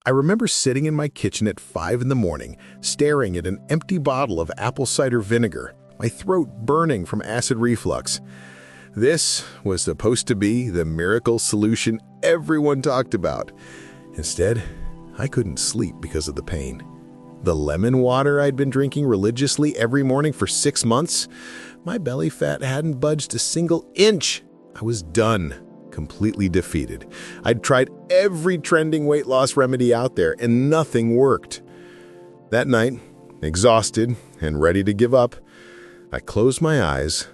I remember sitting in my kitchen at 5 in the morning, staring at an empty bottle of apple cider vinegar, my throat burning from acid reflux. This was supposed to be the miracle solution everyone talked about. Instead, I couldn't sleep because of the pain. The lemon water I'd been drinking religiously every morning for 6 months, my belly fat hadn't budged a single inch. I was done, completely defeated. I'd tried every trending weight loss remedy out there, and nothing worked. That night, exhausted and ready to give up, I closed my eyes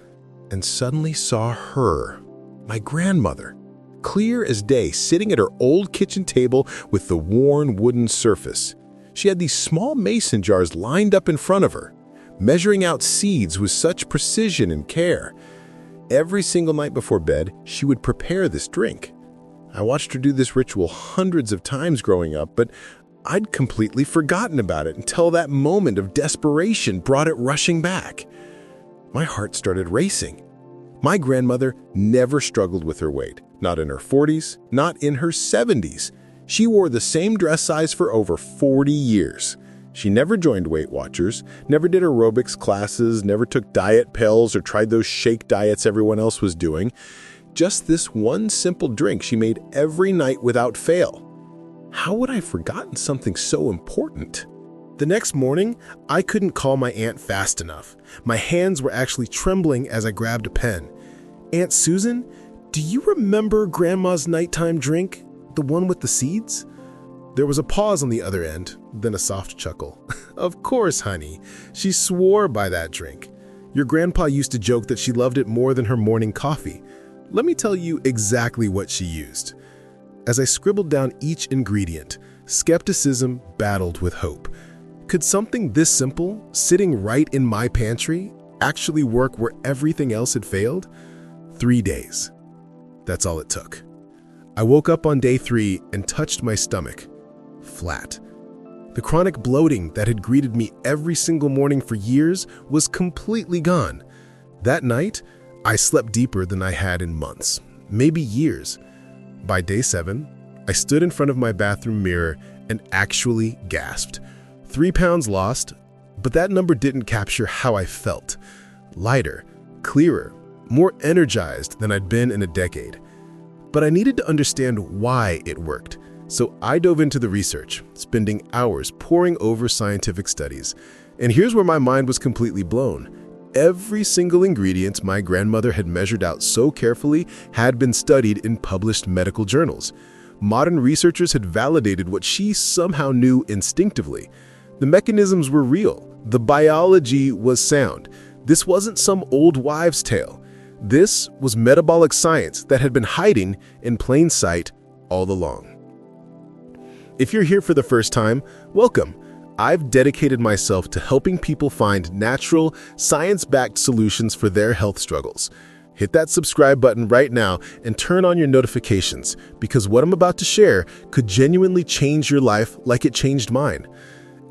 and suddenly saw her, my grandmother, clear as day, sitting at her old kitchen table with the worn wooden surface. She had these small mason jars lined up in front of her, measuring out seeds with such precision and care. Every single night before bed, she would prepare this drink. I watched her do this ritual hundreds of times growing up, but I'd completely forgotten about it until that moment of desperation brought it rushing back. My heart started racing. My grandmother never struggled with her weight, not in her 40s, not in her 70s. She wore the same dress size for over 40 years. She never joined Weight Watchers, never did aerobics classes, never took diet pills or tried those shake diets everyone else was doing. Just this one simple drink she made every night without fail. How would I have forgotten something so important? The next morning, I couldn't call my aunt fast enough. My hands were actually trembling as I grabbed a pen. "Aunt Susan, do you remember Grandma's nighttime drink? The one with the seeds?" There was a pause on the other end, then a soft chuckle. "Of course, honey. She swore by that drink. Your grandpa used to joke that she loved it more than her morning coffee. Let me tell you exactly what she used." As I scribbled down each ingredient, skepticism battled with hope. Could something this simple, sitting right in my pantry, actually work where everything else had failed? 3 days. That's all it took. I woke up on day 3 and touched my stomach. Flat. The chronic bloating that had greeted me every single morning for years was completely gone. That night, I slept deeper than I had in months, maybe years. By day 7, I stood in front of my bathroom mirror and actually gasped. 3 pounds lost, but that number didn't capture how I felt. Lighter, clearer, more energized than I'd been in a decade. But I needed to understand why it worked, so I dove into the research, spending hours poring over scientific studies. And here's where my mind was completely blown. Every single ingredient my grandmother had measured out so carefully had been studied in published medical journals. Modern researchers had validated what she somehow knew instinctively. The mechanisms were real. The biology was sound. This wasn't some old wives' tale. This was metabolic science that had been hiding in plain sight all along. If you're here for the first time, welcome. I've dedicated myself to helping people find natural, science-backed solutions for their health struggles. Hit that subscribe button right now and turn on your notifications, because what I'm about to share could genuinely change your life like it changed mine.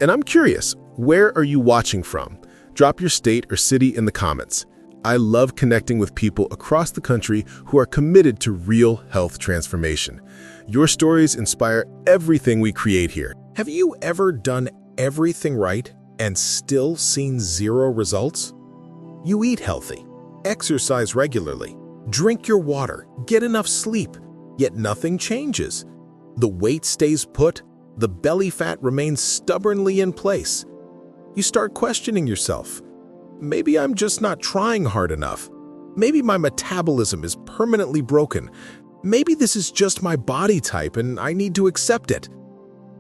And I'm curious, where are you watching from? Drop your state or city in the comments. I love connecting with people across the country who are committed to real health transformation. Your stories inspire everything we create here. Have you ever done everything right and still seen zero results? You eat healthy, exercise regularly, drink your water, get enough sleep, yet nothing changes. The weight stays put, the belly fat remains stubbornly in place. You start questioning yourself. Maybe I'm just not trying hard enough. Maybe my metabolism is permanently broken. Maybe this is just my body type and I need to accept it.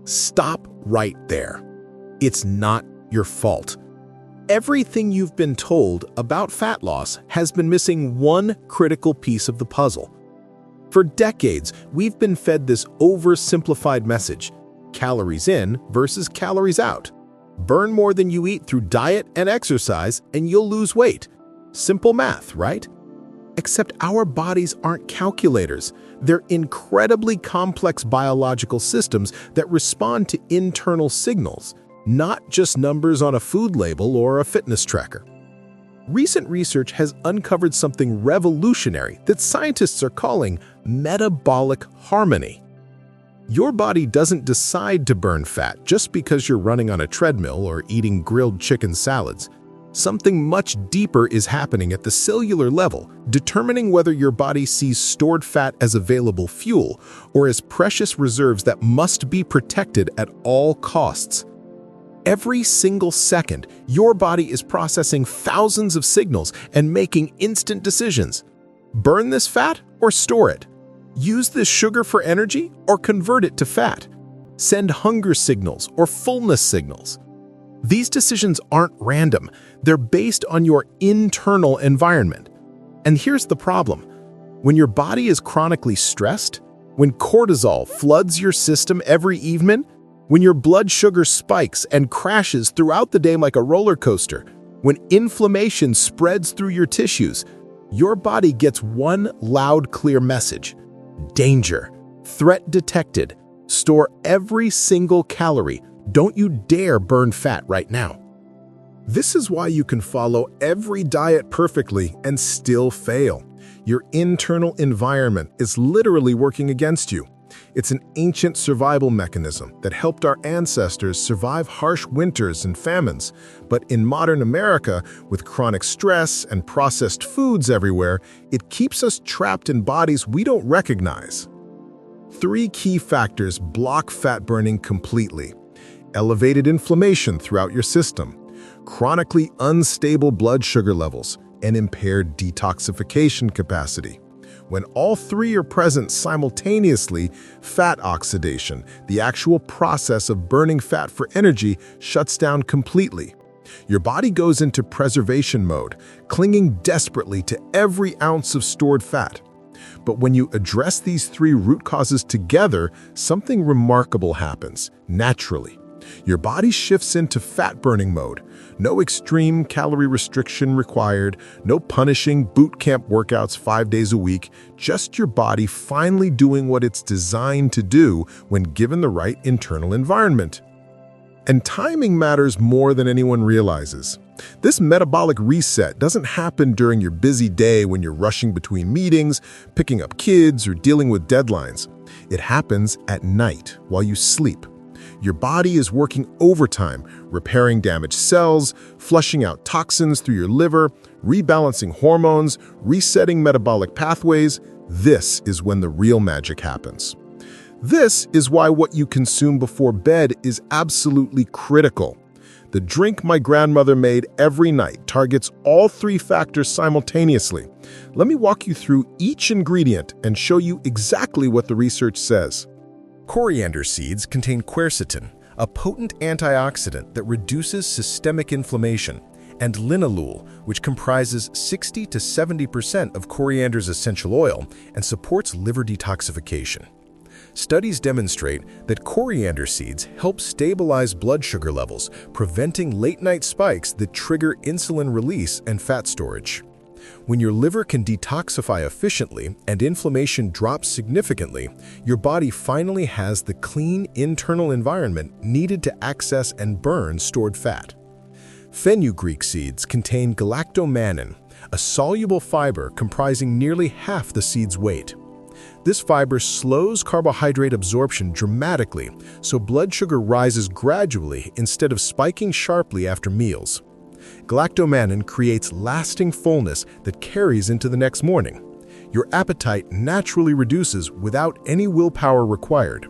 Stop right there. It's not your fault. Everything you've been told about fat loss has been missing one critical piece of the puzzle. For decades, we've been fed this oversimplified message: calories in versus calories out. Burn more than you eat through diet and exercise, and you'll lose weight. Simple math, right? Except our bodies aren't calculators. They're incredibly complex biological systems that respond to internal signals, not just numbers on a food label or a fitness tracker. Recent research has uncovered something revolutionary that scientists are calling metabolic harmony. Your body doesn't decide to burn fat just because you're running on a treadmill or eating grilled chicken salads. Something much deeper is happening at the cellular level, determining whether your body sees stored fat as available fuel or as precious reserves that must be protected at all costs. Every single second, your body is processing thousands of signals and making instant decisions. Burn this fat or store it? Use this sugar for energy or convert it to fat? Send hunger signals or fullness signals? These decisions aren't random. They're based on your internal environment. And here's the problem. When your body is chronically stressed, when cortisol floods your system every evening, when your blood sugar spikes and crashes throughout the day like a roller coaster, when inflammation spreads through your tissues, your body gets one loud, clear message. Danger. Threat detected. Store every single calorie. Don't you dare burn fat right now. This is why you can follow every diet perfectly and still fail. Your internal environment is literally working against you. It's an ancient survival mechanism that helped our ancestors survive harsh winters and famines. But in modern America, with chronic stress and processed foods everywhere, it keeps us trapped in bodies we don't recognize. 3 key factors block fat burning completely. Elevated inflammation throughout your system, chronically unstable blood sugar levels, and impaired detoxification capacity. When all 3 are present simultaneously, fat oxidation, the actual process of burning fat for energy, shuts down completely. Your body goes into preservation mode, clinging desperately to every ounce of stored fat. But when you address these 3 root causes together, something remarkable happens, naturally. Your body shifts into fat-burning mode. No extreme calorie restriction required, no punishing boot camp workouts 5 days a week, just your body finally doing what it's designed to do when given the right internal environment. And timing matters more than anyone realizes. This metabolic reset doesn't happen during your busy day when you're rushing between meetings, picking up kids, or dealing with deadlines. It happens at night while you sleep. Your body is working overtime, repairing damaged cells, flushing out toxins through your liver, rebalancing hormones, resetting metabolic pathways. This is when the real magic happens. This is why what you consume before bed is absolutely critical. The drink my grandmother made every night targets all 3 factors simultaneously. Let me walk you through each ingredient and show you exactly what the research says. Coriander seeds contain quercetin, a potent antioxidant that reduces systemic inflammation, and linalool, which comprises 60 to 70% of coriander's essential oil and supports liver detoxification. Studies demonstrate that coriander seeds help stabilize blood sugar levels, preventing late-night spikes that trigger insulin release and fat storage. When your liver can detoxify efficiently and inflammation drops significantly, your body finally has the clean internal environment needed to access and burn stored fat. Fenugreek seeds contain galactomannan, a soluble fiber comprising nearly half the seed's weight. This fiber slows carbohydrate absorption dramatically, so blood sugar rises gradually instead of spiking sharply after meals. Galactomannan creates lasting fullness that carries into the next morning. Your appetite naturally reduces without any willpower required.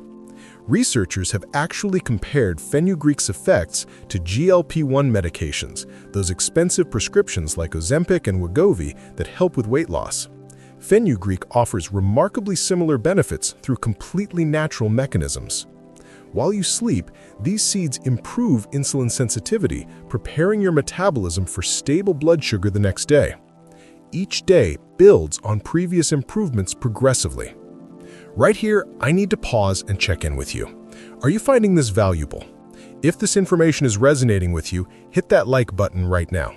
Researchers have actually compared fenugreek's effects to GLP-1 medications, those expensive prescriptions like Ozempic and Wegovy that help with weight loss. Fenugreek offers remarkably similar benefits through completely natural mechanisms. While you sleep, these seeds improve insulin sensitivity, preparing your metabolism for stable blood sugar the next day. Each day builds on previous improvements progressively. Right here, I need to pause and check in with you. Are you finding this valuable? If this information is resonating with you, hit that like button right now.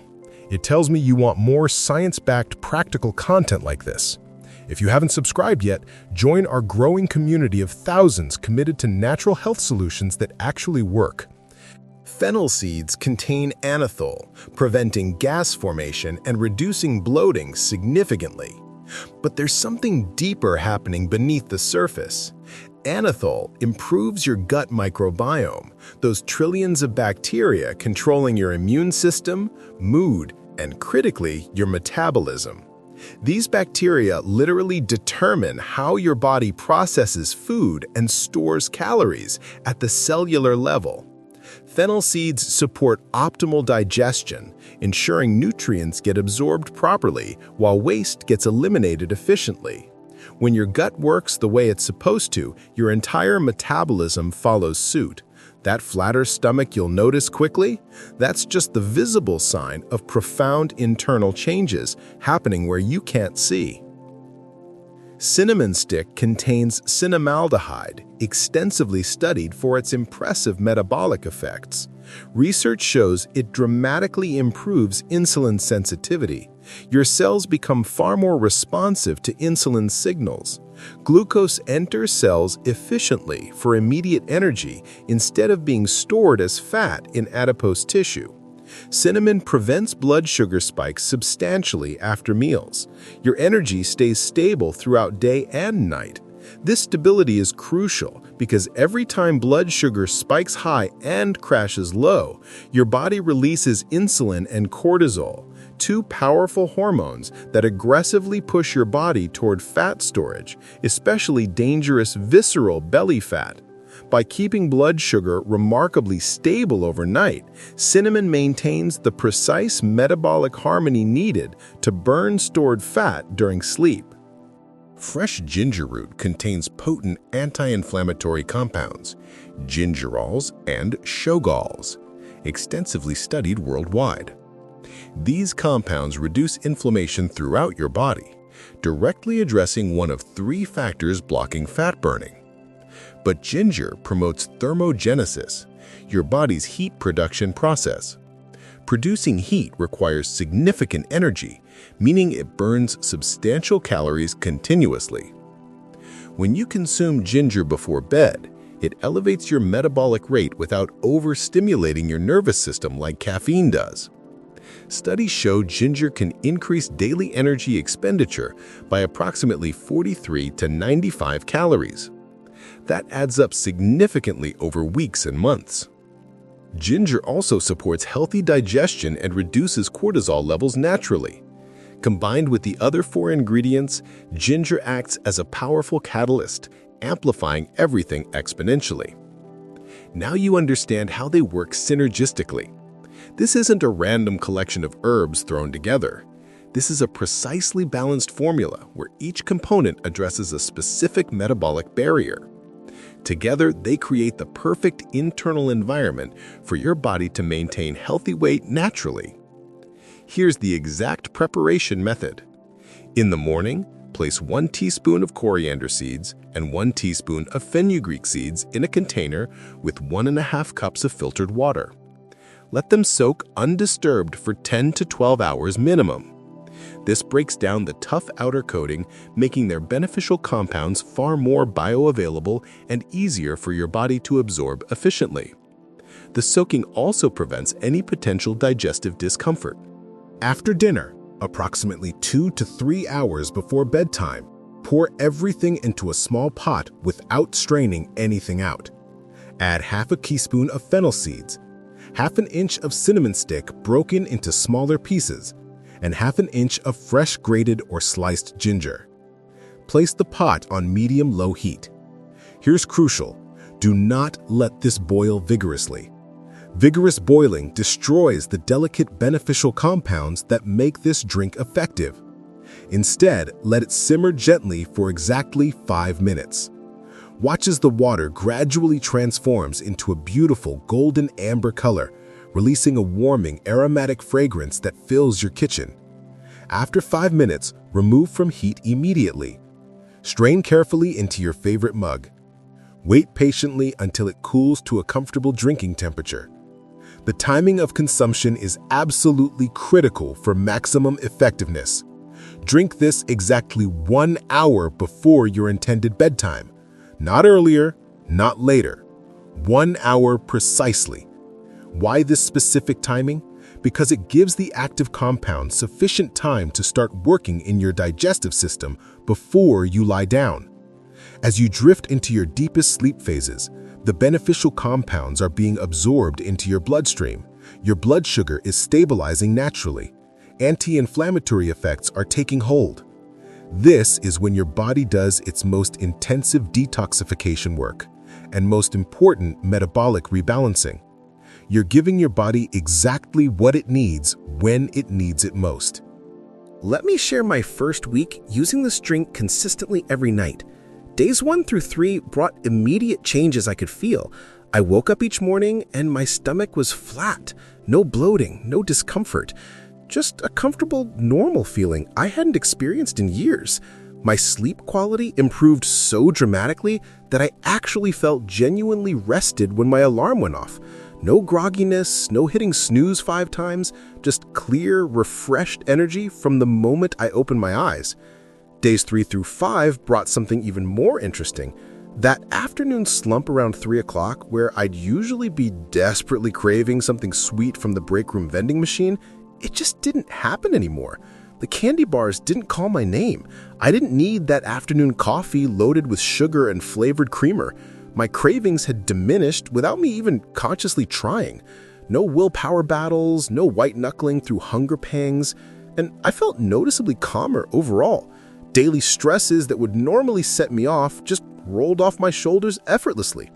It tells me you want more science-backed practical content like this. If you haven't subscribed yet, join our growing community of thousands committed to natural health solutions that actually work. Fennel seeds contain anethole, preventing gas formation and reducing bloating significantly. But there's something deeper happening beneath the surface. Anethol improves your gut microbiome, those trillions of bacteria controlling your immune system, mood, and critically, your metabolism. These bacteria literally determine how your body processes food and stores calories at the cellular level. Fennel seeds support optimal digestion, ensuring nutrients get absorbed properly while waste gets eliminated efficiently. When your gut works the way it's supposed to, your entire metabolism follows suit. That flatter stomach you'll notice quickly? That's just the visible sign of profound internal changes happening where you can't see. Cinnamon stick contains cinnamaldehyde, extensively studied for its impressive metabolic effects. Research shows it dramatically improves insulin sensitivity. Your cells become far more responsive to insulin signals. Glucose enters cells efficiently for immediate energy instead of being stored as fat in adipose tissue. Cinnamon prevents blood sugar spikes substantially after meals. Your energy stays stable throughout day and night. This stability is crucial because every time blood sugar spikes high and crashes low, your body releases insulin and cortisol, two powerful hormones that aggressively push your body toward fat storage, especially dangerous visceral belly fat. By keeping blood sugar remarkably stable overnight, cinnamon maintains the precise metabolic harmony needed to burn stored fat during sleep. Fresh ginger root contains potent anti-inflammatory compounds, gingerols and shogals, extensively studied worldwide. These compounds reduce inflammation throughout your body, directly addressing one of three factors blocking fat burning. But ginger promotes thermogenesis, your body's heat production process. Producing heat requires significant energy, meaning it burns substantial calories continuously. When you consume ginger before bed, it elevates your metabolic rate without overstimulating your nervous system like caffeine does. Studies show ginger can increase daily energy expenditure by approximately 43 to 95 calories. That adds up significantly over weeks and months. Ginger also supports healthy digestion and reduces cortisol levels naturally. Combined with the other four ingredients, ginger acts as a powerful catalyst, amplifying everything exponentially. Now you understand how they work synergistically. This isn't a random collection of herbs thrown together. This is a precisely balanced formula where each component addresses a specific metabolic barrier. Together, they create the perfect internal environment for your body to maintain healthy weight naturally. Here's the exact preparation method. In the morning, place 1 teaspoon of coriander seeds and 1 teaspoon of fenugreek seeds in a container with 1.5 cups of filtered water. Let them soak undisturbed for 10 to 12 hours minimum. This breaks down the tough outer coating, making their beneficial compounds far more bioavailable and easier for your body to absorb efficiently. The soaking also prevents any potential digestive discomfort. After dinner, approximately 2 to 3 hours before bedtime, pour everything into a small pot without straining anything out. Add half a teaspoon of fennel seeds, half an inch of cinnamon stick broken into smaller pieces, and half an inch of fresh grated or sliced ginger. Place the pot on medium-low heat. Here's crucial: do not let this boil vigorously. Vigorous boiling destroys the delicate beneficial compounds that make this drink effective. Instead, let it simmer gently for exactly 5 minutes. Watch as the water gradually transforms into a beautiful golden amber color, releasing a warming aromatic fragrance that fills your kitchen. After 5 minutes, remove from heat immediately. Strain carefully into your favorite mug. Wait patiently until it cools to a comfortable drinking temperature. The timing of consumption is absolutely critical for maximum effectiveness. Drink this exactly 1 hour before your intended bedtime. Not earlier, not later. 1 hour precisely. Why this specific timing? Because it gives the active compound sufficient time to start working in your digestive system before you lie down. As you drift into your deepest sleep phases, the beneficial compounds are being absorbed into your bloodstream. Your blood sugar is stabilizing naturally. Anti-inflammatory effects are taking hold. This is when your body does its most intensive detoxification work and most important metabolic rebalancing. You're giving your body exactly what it needs when it needs it most. Let me share my first week using this drink consistently every night. Days 1 through 3 brought immediate changes I could feel. I woke up each morning and my stomach was flat. No bloating, no discomfort. Just a comfortable, normal feeling I hadn't experienced in years. My sleep quality improved so dramatically that I actually felt genuinely rested when my alarm went off. No grogginess, no hitting snooze 5 times, just clear, refreshed energy from the moment I opened my eyes. Days 3 through 5 brought something even more interesting. That afternoon slump around 3 o'clock, where I'd usually be desperately craving something sweet from the break room vending machine, it just didn't happen anymore. The candy bars didn't call my name. I didn't need that afternoon coffee loaded with sugar and flavored creamer. My cravings had diminished without me even consciously trying. No willpower battles, no white-knuckling through hunger pangs, and I felt noticeably calmer overall. Daily stresses that would normally set me off just rolled off my shoulders effortlessly.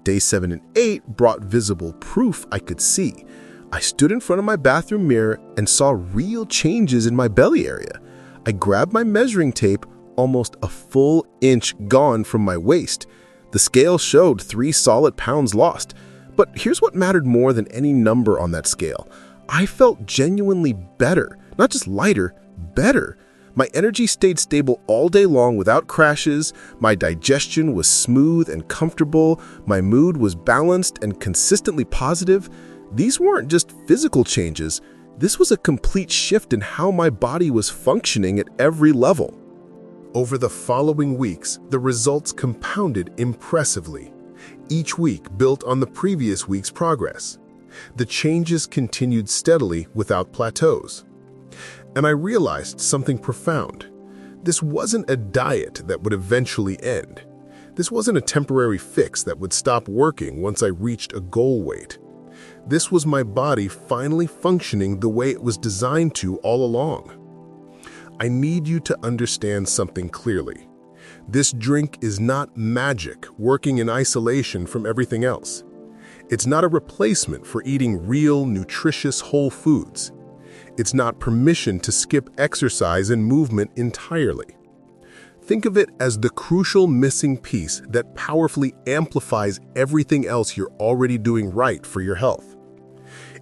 Days 7 and 8 brought visible proof I could see. I stood in front of my bathroom mirror and saw real changes in my belly area. I grabbed my measuring tape, almost a full inch gone from my waist. The scale showed 3 solid pounds lost. But here's what mattered more than any number on that scale. I felt genuinely better, not just lighter, better. My energy stayed stable all day long without crashes. My digestion was smooth and comfortable. My mood was balanced and consistently positive. These weren't just physical changes. This was a complete shift in how my body was functioning at every level. Over the following weeks, the results compounded impressively. Each week built on the previous week's progress. The changes continued steadily without plateaus. And I realized something profound. This wasn't a diet that would eventually end. This wasn't a temporary fix that would stop working once I reached a goal weight. This was my body finally functioning the way it was designed to all along. I need you to understand something clearly. This drink is not magic working in isolation from everything else. It's not a replacement for eating real, nutritious whole foods. It's not permission to skip exercise and movement entirely. Think of it as the crucial missing piece that powerfully amplifies everything else you're already doing right for your health.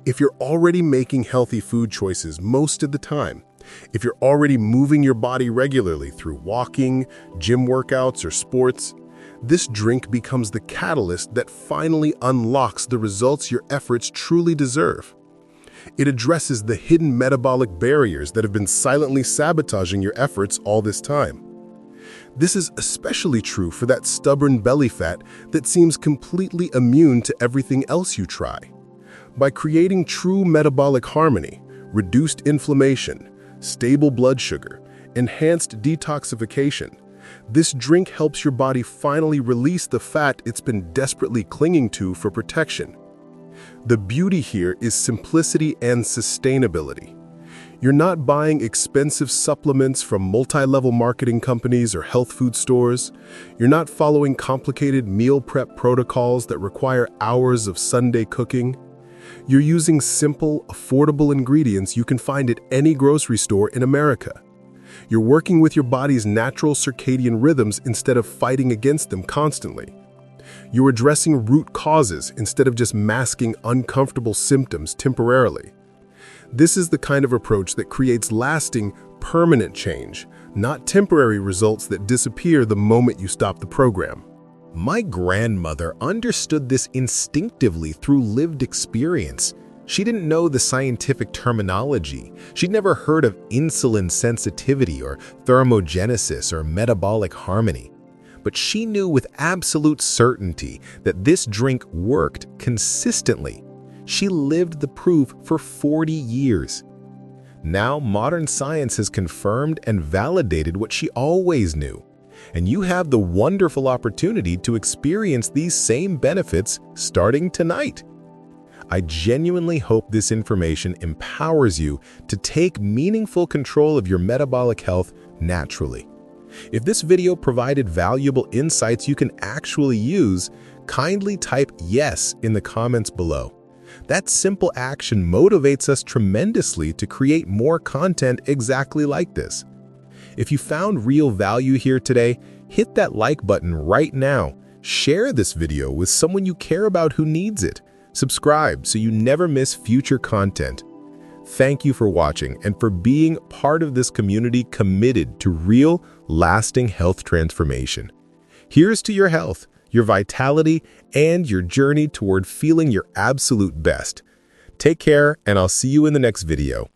If you're already making healthy food choices most of the time, if you're already moving your body regularly through walking, gym workouts, or sports, this drink becomes the catalyst that finally unlocks the results your efforts truly deserve. It addresses the hidden metabolic barriers that have been silently sabotaging your efforts all this time. This is especially true for that stubborn belly fat that seems completely immune to everything else you try. By creating true metabolic harmony, reduced inflammation, stable blood sugar, enhanced detoxification, this drink helps your body finally release the fat it's been desperately clinging to for protection. The beauty here is simplicity and sustainability. You're not buying expensive supplements from multi-level marketing companies or health food stores. You're not following complicated meal prep protocols that require hours of Sunday cooking. You're using simple, affordable ingredients you can find at any grocery store in America. You're working with your body's natural circadian rhythms instead of fighting against them constantly. You're addressing root causes instead of just masking uncomfortable symptoms temporarily. This is the kind of approach that creates lasting, permanent change, not temporary results that disappear the moment you stop the program. My grandmother understood this instinctively through lived experience. She didn't know the scientific terminology. She'd never heard of insulin sensitivity or thermogenesis or metabolic harmony. But she knew with absolute certainty that this drink worked consistently. She lived the proof for 40 years. Now, modern science has confirmed and validated what she always knew. and you have the wonderful opportunity to experience these same benefits starting tonight. I genuinely hope this information empowers you to take meaningful control of your metabolic health naturally. If this video provided valuable insights you can actually use, kindly type yes in the comments below. That simple action motivates us tremendously to create more content exactly like this. If you found real value here today, hit that like button right now. Share this video with someone you care about who needs it. Subscribe so you never miss future content. Thank you for watching and for being part of this community committed to real, lasting health transformation. Here's to your health, your vitality, and your journey toward feeling your absolute best. Take care, and I'll see you in the next video.